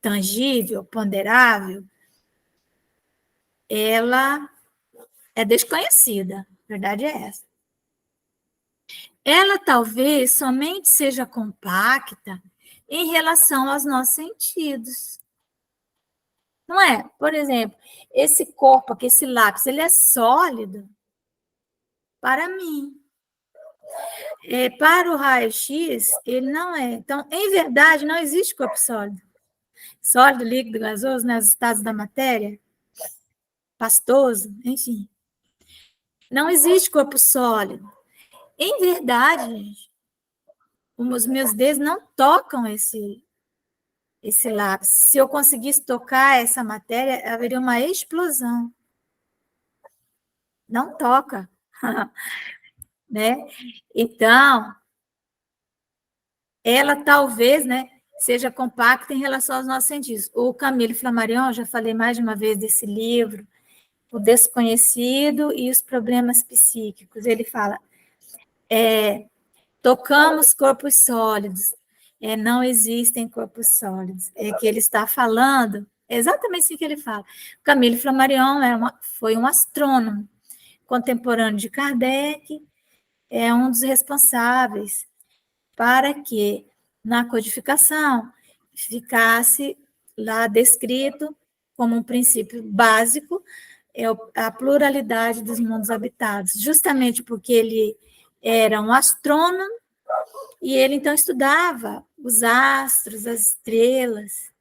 Speaker 1: tangível, ponderável, ela é desconhecida. A verdade é essa. Ela talvez somente seja compacta em relação aos nossos sentidos. Não é? Por exemplo, esse corpo aqui, esse lápis, ele é sólido para mim. Para o raio-x, ele não é. Então, em verdade, não existe corpo sólido. Sólido, líquido, gasoso, né, os estados da matéria, pastoso, enfim. Não existe corpo sólido. Em verdade, gente, os meus dedos não tocam esse lápis. Se eu conseguisse tocar essa matéria, haveria uma explosão. Não toca. Né? Então, ela talvez, né, seja compacta em relação aos nossos sentidos. O Camille Flammarion, já falei mais de uma vez desse livro, O Desconhecido e os Problemas Psíquicos. Ele fala, tocamos corpos sólidos, não existem corpos sólidos. É que ele está falando, é exatamente assim que ele fala. O Camille Flammarion foi um astrônomo contemporâneo de Kardec, é um dos responsáveis para que na codificação ficasse lá descrito como um princípio básico a pluralidade dos mundos habitados, justamente porque ele era um astrônomo e ele então estudava os astros, as estrelas.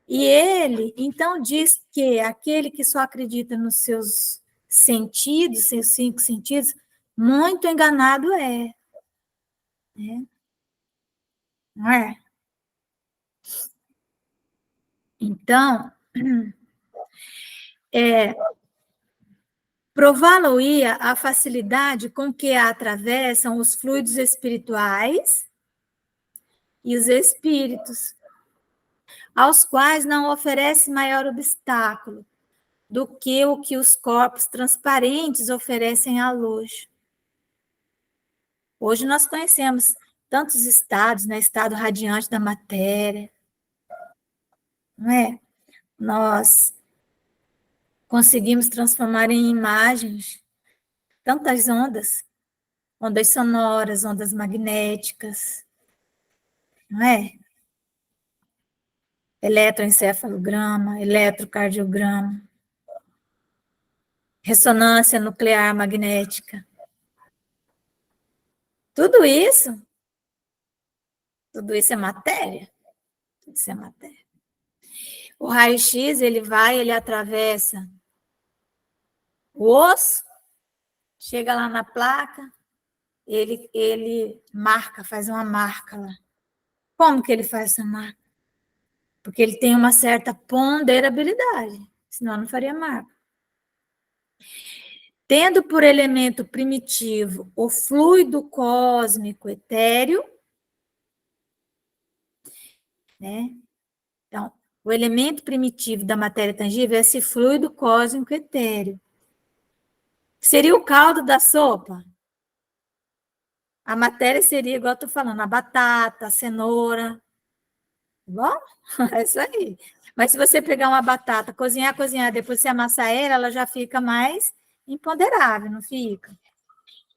Speaker 1: E ele então diz que aquele que só acredita nos seus sentidos, seus 5 sentidos, muito enganado é. Né? Não é? Então, prová-lo-ia a facilidade com que a atravessam os fluidos espirituais e os espíritos, aos quais não oferece maior obstáculo do que o que os corpos transparentes oferecem à luz. Hoje nós conhecemos tantos estados, né? Estado radiante da matéria, não é? Nós conseguimos transformar em imagens tantas ondas, ondas sonoras, ondas magnéticas, não é? Eletroencefalograma, eletrocardiograma, ressonância nuclear magnética. Tudo isso é matéria. Tudo isso é matéria. O raio-x, ele atravessa o osso, chega lá na placa, ele marca, faz uma marca lá. Como que ele faz essa marca? porque ele tem uma certa ponderabilidade, senão não faria marca. Tendo por elemento primitivo o fluido cósmico etéreo, né? Então, o elemento primitivo da matéria tangível é esse fluido cósmico etéreo. Seria o caldo da sopa? A matéria seria, igual eu estou falando, a batata, a cenoura. Tá bom? É isso aí. Mas se você pegar uma batata, cozinhar, depois você amassar ela já fica mais imponderável, não fica?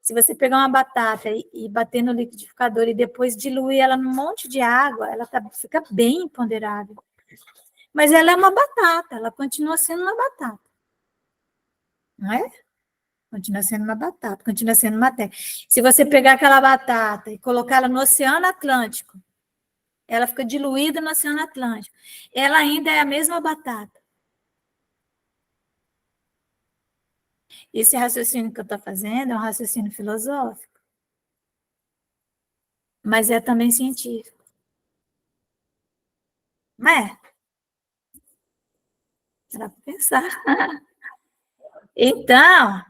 Speaker 1: Se você pegar uma batata e bater no liquidificador e depois diluir ela num monte de água, ela fica bem imponderável. Mas ela é uma batata, ela continua sendo uma batata. Não é? Continua sendo uma batata, continua sendo matéria. Se você pegar aquela batata e colocar ela no Oceano Atlântico, ela fica diluída no Oceano Atlântico. Ela ainda é a mesma batata. Esse raciocínio que eu estou fazendo é um raciocínio filosófico, mas é também científico. Não é? Dá para pensar. Então,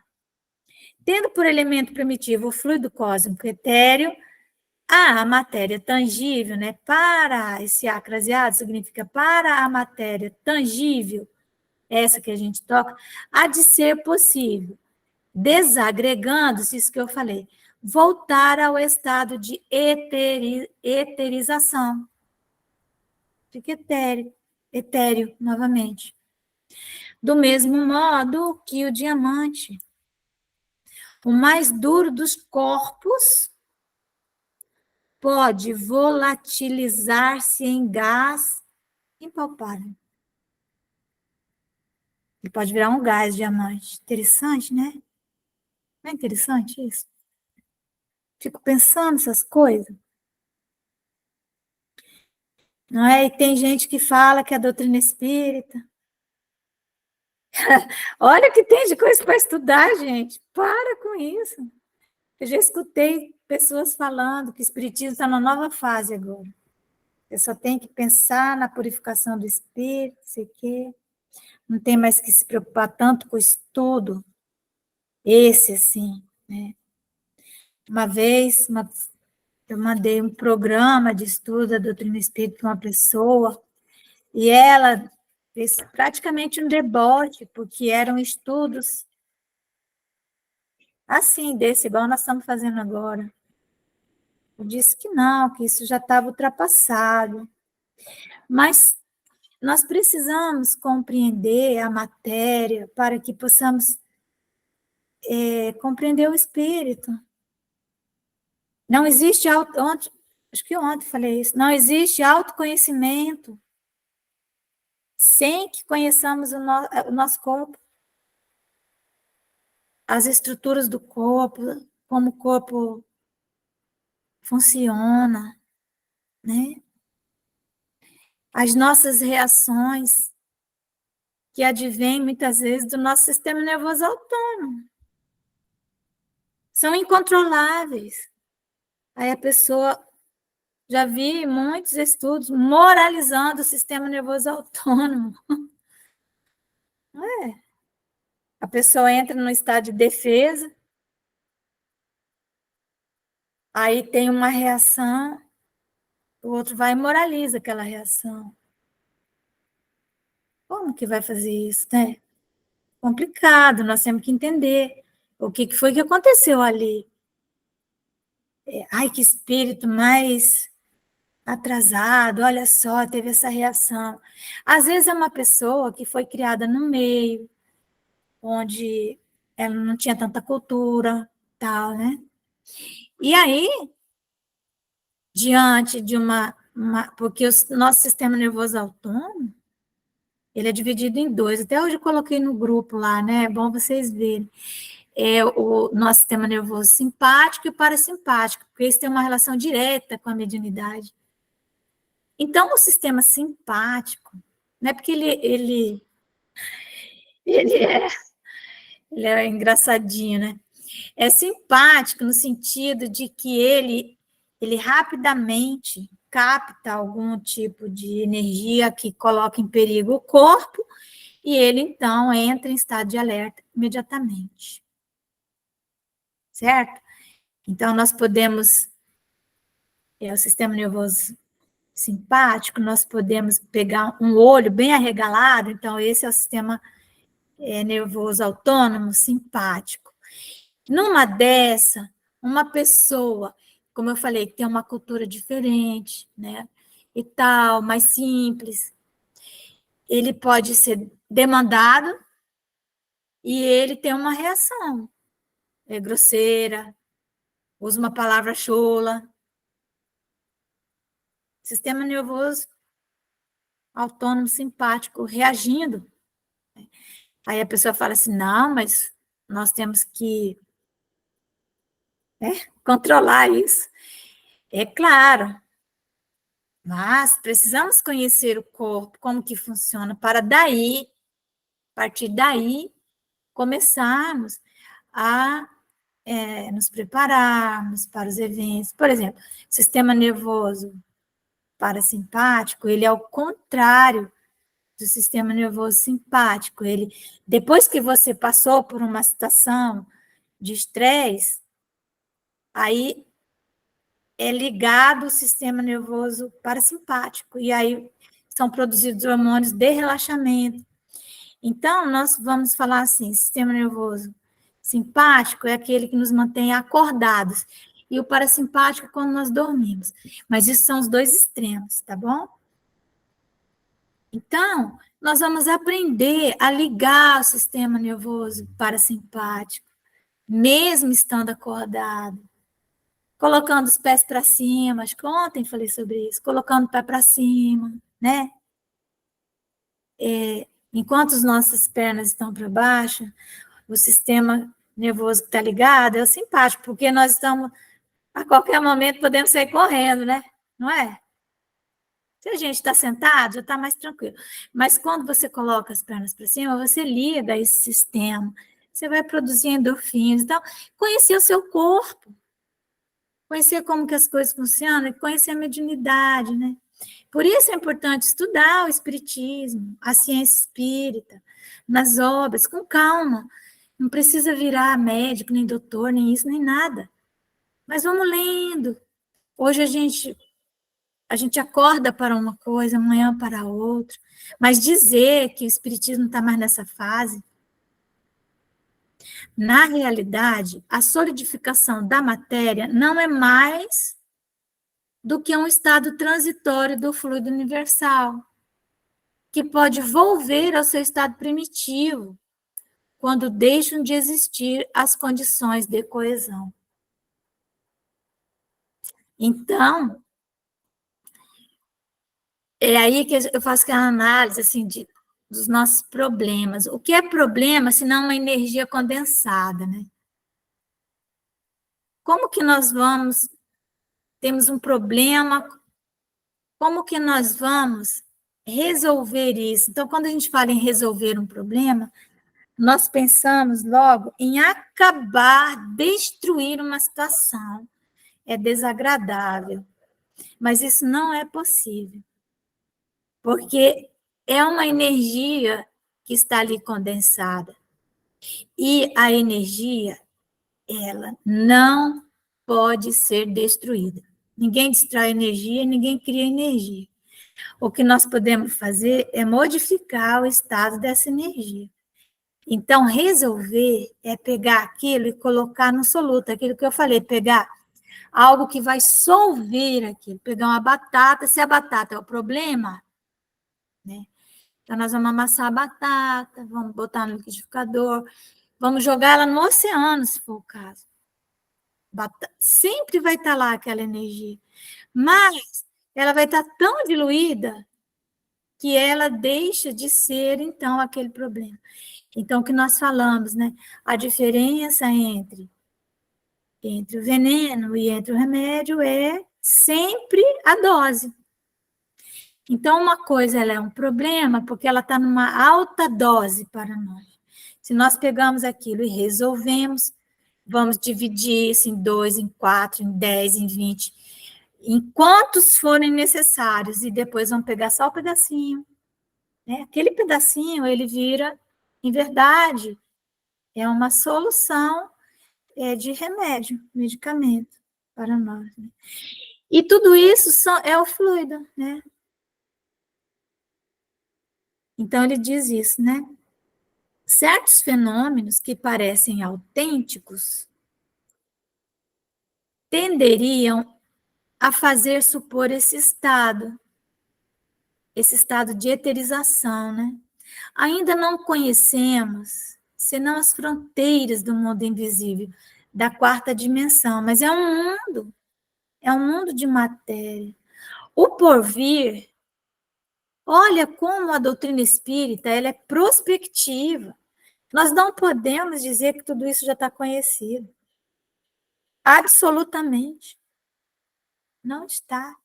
Speaker 1: tendo por elemento primitivo o fluido cósmico etéreo, a matéria tangível, né? Para esse acraseado, significa para a matéria tangível, essa que a gente toca, há de ser possível, desagregando-se, isso que eu falei, voltar ao estado de eterização. Fica etéreo novamente. Do mesmo modo que o diamante, o mais duro dos corpos, pode volatilizar-se em gás impalpável. Ele pode virar um gás diamante. Interessante, né? Não é interessante isso? Fico pensando essas coisas. Não é? E tem gente que fala que é a doutrina espírita. Olha que tem de coisa para estudar, gente. Para com isso. Eu já escutei pessoas falando que o espiritismo está numa nova fase agora. Eu só tenho que pensar na purificação do espírito, sei o quê. Não tem mais que se preocupar tanto com o estudo. Esse, assim, né? Uma vez, eu mandei um programa de estudo da doutrina espírita para uma pessoa, e ela fez praticamente um deboche, porque eram estudos assim, desse, igual nós estamos fazendo agora. Eu disse que não, que isso já estava ultrapassado. Mas nós precisamos compreender a matéria para que possamos compreender o espírito. Não existe acho que ontem falei isso, não existe autoconhecimento sem que conheçamos o nosso corpo, as estruturas do corpo, como o corpo funciona, né? As nossas reações, que advêm muitas vezes do nosso sistema nervoso autônomo, são incontroláveis. Aí a pessoa, já vi muitos estudos moralizando o sistema nervoso autônomo. Não é? A pessoa entra no estado de defesa, aí tem uma reação, o outro vai e moraliza aquela reação. Como que vai fazer isso, né? Complicado, nós temos que entender o que foi que aconteceu ali. Ai, que espírito mais atrasado, olha só, teve essa reação. Às vezes é uma pessoa que foi criada no meio, onde ela não tinha tanta cultura, tal, né? E aí, diante de porque o nosso sistema nervoso autônomo, ele é dividido em dois. Até hoje eu coloquei no grupo lá, né? É bom vocês verem. É o nosso sistema nervoso simpático e parasimpático, porque isso tem uma relação direta com a mediunidade. Então, o sistema simpático, não é porque ele é engraçadinho, né? É simpático no sentido de que ele rapidamente capta algum tipo de energia que coloca em perigo o corpo, e ele, então, entra em estado de alerta imediatamente. Certo? Então, nós podemos, o sistema nervoso simpático, nós podemos pegar um olho bem arregalado, então esse é o sistema nervoso autônomo simpático. Numa dessa, uma pessoa, como eu falei, que tem uma cultura diferente, né, e tal, mais simples, ele pode ser demandado e ele tem uma reação, é grosseira, usa uma palavra chola. Sistema nervoso autônomo simpático reagindo. Aí a pessoa fala assim, não, mas nós temos que controlar isso. É claro, mas precisamos conhecer o corpo, como que funciona, para daí, a partir daí, começarmos a nos prepararmos para os eventos. Por exemplo, o sistema nervoso parasimpático, ele é o contrário do sistema nervoso simpático. Ele, depois que você passou por uma situação de estresse, aí é ligado o sistema nervoso parasimpático, e aí são produzidos hormônios de relaxamento. Então, nós vamos falar assim, sistema nervoso simpático é aquele que nos mantém acordados, e o parasimpático quando nós dormimos. Mas isso são os dois extremos, tá bom? Então, nós vamos aprender a ligar o sistema nervoso parasimpático, mesmo estando acordado. Colocando os pés para cima, acho que ontem falei sobre isso, colocando o pé para cima, né? Enquanto as nossas pernas estão para baixo, o sistema nervoso que está ligado é o simpático, porque nós estamos, a qualquer momento, podemos sair correndo, né? Não é? Se a gente está sentado, já está mais tranquilo. Mas quando você coloca as pernas para cima, você liga esse sistema, você vai produzir endorfinas. Então, conhecer o seu corpo, conhecer como que as coisas funcionam e conhecer a mediunidade, né? Por isso é importante estudar o espiritismo, a ciência espírita, nas obras, com calma. Não precisa virar médico, nem doutor, nem isso, nem nada. Mas vamos lendo. Hoje a gente acorda para uma coisa, amanhã para outra. Mas dizer que o espiritismo está mais nessa fase, na realidade, a solidificação da matéria não é mais do que um estado transitório do fluido universal, que pode volver ao seu estado primitivo, quando deixam de existir as condições de coesão. Então, é aí que eu faço aquela análise assim, dos nossos problemas. O que é problema, se não uma energia condensada, né? Como que nós temos um problema, como que nós vamos resolver isso? Então, quando a gente fala em resolver um problema, nós pensamos logo em acabar, destruir uma situação. É desagradável, mas isso não é possível, porque é uma energia que está ali condensada. E a energia, ela não pode ser destruída. Ninguém destrói energia, ninguém cria energia. O que nós podemos fazer é modificar o estado dessa energia. Então, resolver é pegar aquilo e colocar no soluto, aquilo que eu falei, pegar algo que vai solver aquilo, pegar uma batata, se a batata é o problema, né? Então, nós vamos amassar a batata, vamos botar no liquidificador, vamos jogar ela no oceano, se for o caso. Sempre vai estar lá aquela energia, mas ela vai estar tão diluída que ela deixa de ser, então, aquele problema. Então, o que nós falamos, né? A diferença entre o veneno e entre o remédio é sempre a dose. Então, uma coisa ela é um problema porque ela está numa alta dose para nós. Se nós pegamos aquilo e resolvemos, vamos dividir isso em 2, em 4, em 10, em 20, enquantos forem necessários, e depois vão pegar só o pedacinho. Né? Aquele pedacinho, ele vira, em verdade, é uma solução de remédio, medicamento para nós. Né? E tudo isso é o fluido, né? Então, ele diz isso, né? Certos fenômenos que parecem autênticos tenderiam a fazer supor esse estado de eterização, né? Ainda não conhecemos, senão as fronteiras do mundo invisível, da quarta dimensão, mas é um mundo de matéria. O porvir, olha como a doutrina espírita, ela é prospectiva. Nós não podemos dizer que tudo isso já está conhecido. Absolutamente. Não está.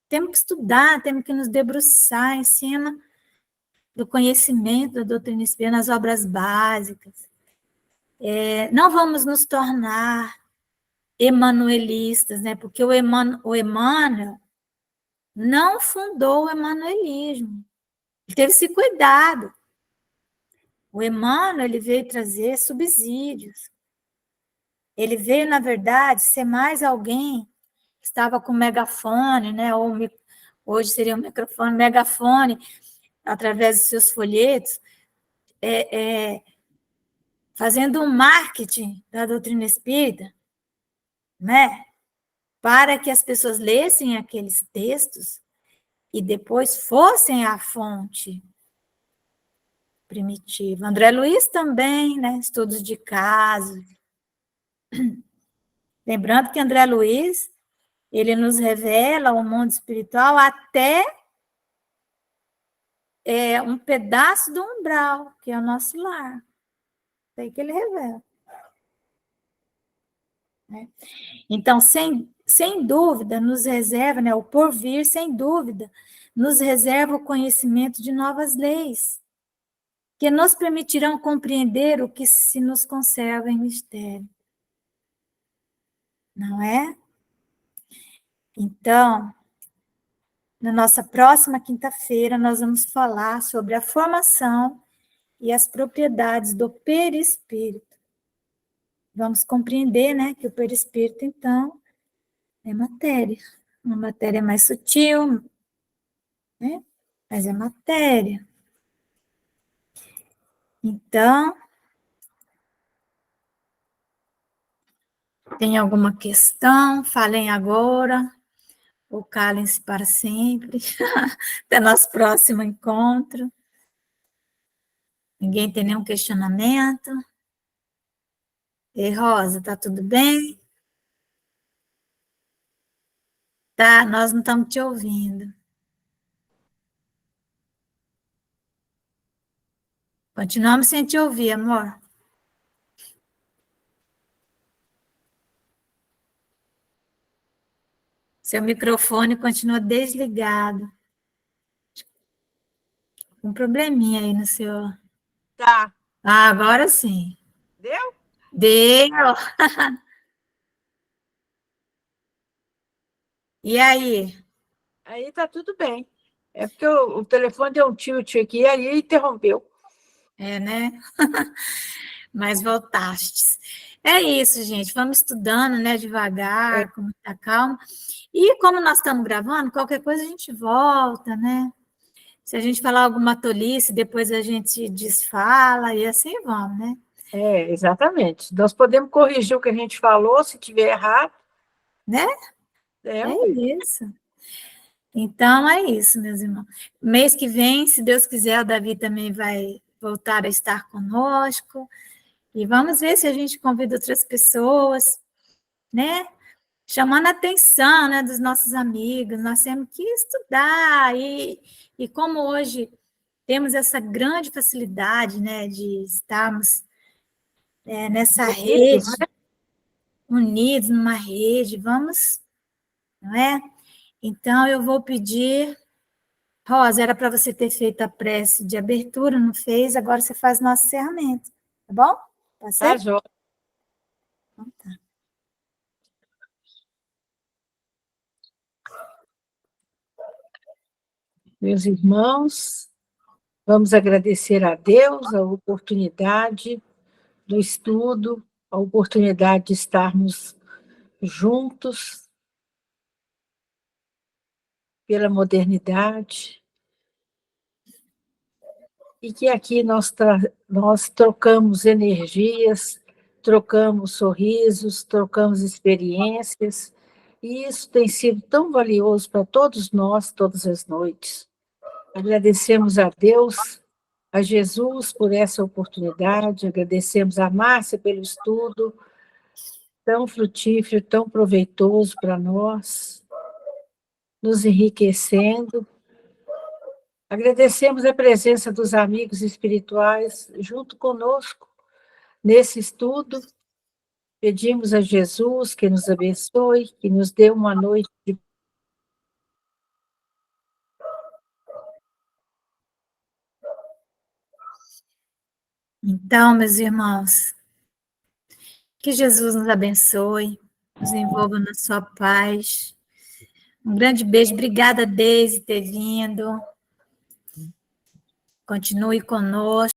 Speaker 1: Temos que estudar, temos que nos debruçar em cima do conhecimento da doutrina espírita nas obras básicas. Não vamos nos tornar emanuelistas, né? Porque o Emmanuel não fundou o emanuelismo. Ele teve esse cuidado. O Emmanuel, ele veio trazer subsídios. Ele veio, na verdade, ser mais alguém que estava com megafone, né? Ou hoje seria um microfone, megafone, através dos seus folhetos, fazendo um marketing da doutrina espírita, né? Para que as pessoas lessem aqueles textos e depois fossem à fonte primitiva. André Luiz também, né? Estudos de casos. Lembrando que André Luiz, ele nos revela o mundo espiritual até um pedaço do umbral, que é o nosso lar. É aí que ele revela. Né? Então, sem dúvida, nos reserva, né, o porvir, sem dúvida, nos reserva o conhecimento de novas leis, que nos permitirão compreender o que se nos conserva em mistério. Não é? Então, na nossa próxima quinta-feira, nós vamos falar sobre a formação e as propriedades do perispírito. Vamos compreender, né, que o perispírito, então, é matéria. Uma matéria mais sutil, né? Mas é matéria. Então, tem alguma questão? Falem agora, ou calem-se para sempre. Até nosso próximo encontro. Ninguém tem nenhum questionamento? Ei, Rosa, tá tudo bem? Tá, nós não estamos te ouvindo. Continuamos sem te ouvir, amor. Seu microfone continua desligado. Um probleminha aí no seu...
Speaker 4: Tá.
Speaker 1: Ah, agora sim.
Speaker 4: Deu?
Speaker 1: Deu. E aí?
Speaker 4: Aí tá tudo bem. É porque o telefone deu um tilt aqui e aí interrompeu.
Speaker 1: Né? Mas voltastes. É isso, gente. Vamos estudando, né? Devagar, com muita calma. E como nós estamos gravando, qualquer coisa a gente volta, né? Se a gente falar alguma tolice, depois a gente desfala e assim vamos, né?
Speaker 4: Exatamente. Nós podemos corrigir o que a gente falou, se tiver errado.
Speaker 1: Né?
Speaker 4: É
Speaker 1: isso. Então, é isso, meus irmãos. Mês que vem, se Deus quiser, o Davi também vai voltar a estar conosco. E vamos ver se a gente convida outras pessoas, né? Chamando a atenção, né, dos nossos amigos. Nós temos que estudar. E como hoje temos essa grande facilidade, né, de estarmos nessa rede, unidos numa rede, vamos, não é? Então, eu vou pedir... Rosa, era para você ter feito a prece de abertura, não fez? Agora você faz nosso encerramento, tá bom? Tá certo?
Speaker 4: Tá, jóia.
Speaker 1: Então tá.
Speaker 4: Meus irmãos, vamos agradecer a Deus a oportunidade do estudo, a oportunidade de estarmos juntos pela modernidade, e que aqui nós trocamos energias, trocamos sorrisos, trocamos experiências, e isso tem sido tão valioso para todos nós, todas as noites. Agradecemos a Deus, a Jesus por essa oportunidade, agradecemos a Márcia pelo estudo tão frutífero, tão proveitoso para nós, nos enriquecendo. Agradecemos a presença dos amigos espirituais junto conosco nesse estudo. Pedimos a Jesus que nos abençoe, que nos dê uma noite de
Speaker 1: Então, meus irmãos, que Jesus nos abençoe, nos envolva na sua paz. Um grande beijo. Obrigada, Deise, por ter vindo. Continue conosco.